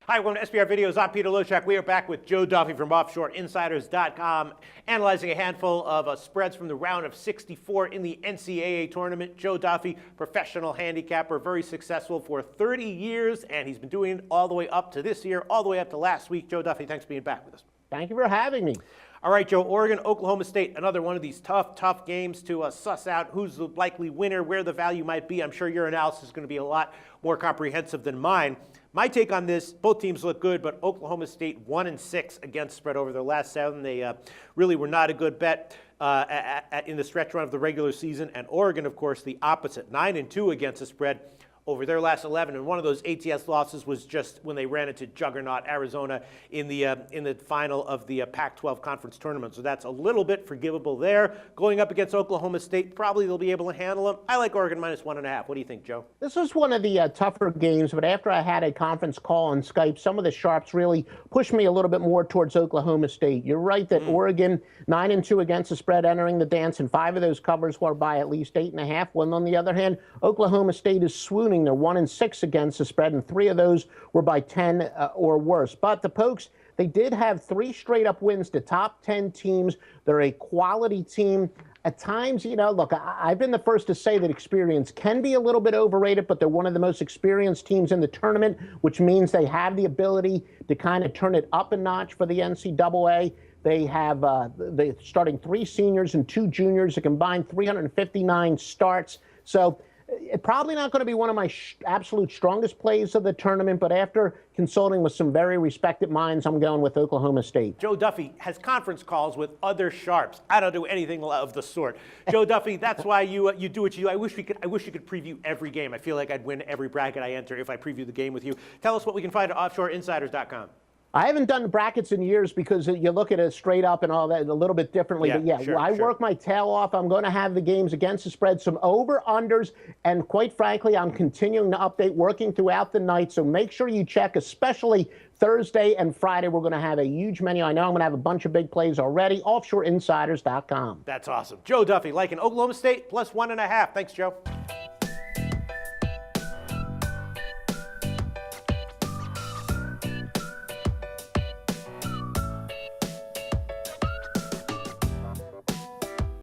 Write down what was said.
Hi, welcome to SBR Videos. I'm Peter Loshak. We are back with Joe Duffy from OffshoreInsiders.com, analyzing a handful of spreads from the round of 64 in the NCAA Tournament. Joe Duffy, professional handicapper, very successful for 30 years, and he's been doing it all the way up to this year, all the way up to last week. Joe Duffy, thanks for being back with us. Thank you for having me. All right, Joe, Oregon, Oklahoma State, another one of these tough games to suss out who's the likely winner, where the value might be. I'm sure your analysis is going to be a lot more comprehensive than mine. My take on this, both teams look good, but Oklahoma State 1-6 against spread over their last 7. They really were not a good bet in the stretch run of the regular season. And Oregon, of course, the opposite, 9-2 against the spread over their last 11, and one of those ATS losses was just when they ran into juggernaut Arizona in the final of the Pac-12 conference tournament. So that's a little bit forgivable there. Going up against Oklahoma State, probably they'll be able to handle them. I like Oregon -1.5. What do you think, Joe? This was one of the tougher games, but after I had a conference call on Skype, some of the sharps really pushed me a little bit more towards Oklahoma State. You're right that Oregon 9-2 against the spread entering the dance, and 5 of those covers were by at least 8.5. When on the other hand, Oklahoma State is swooning. They're 1-6 against the spread, and 3 of those were by 10 or worse. But the Pokes, they did have 3 straight-up wins to top 10 teams. They're a quality team. At times, you know, look, I've been the first to say that experience can be a little bit overrated, but they're one of the most experienced teams in the tournament, which means they have the ability to kind of turn it up a notch for the NCAA. They have they're starting 3 seniors and 2 juniors, a combined 359 starts. So it's probably not going to be one of my absolute strongest plays of the tournament, but after consulting with some very respected minds, I'm going with Oklahoma State. Joe Duffy has conference calls with other sharps. I don't do anything of the sort. Joe Duffy, that's why you do what you do. I wish you could preview every game. I feel like I'd win every bracket I enter if I preview the game with you. Tell us what we can find at OffshoreInsiders.com. I haven't done brackets in years because you look at it straight up and all that a little bit differently. Yeah, but yeah, sure, I work my tail off. I'm going to have the games against the spread, some over-unders, and quite frankly, I'm continuing to update, working throughout the night. So make sure you check, especially Thursday and Friday. We're going to have a huge menu. I know I'm going to have a bunch of big plays already. OffshoreInsiders.com. That's awesome. Joe Duffy, like an Oklahoma State +1.5. Thanks, Joe.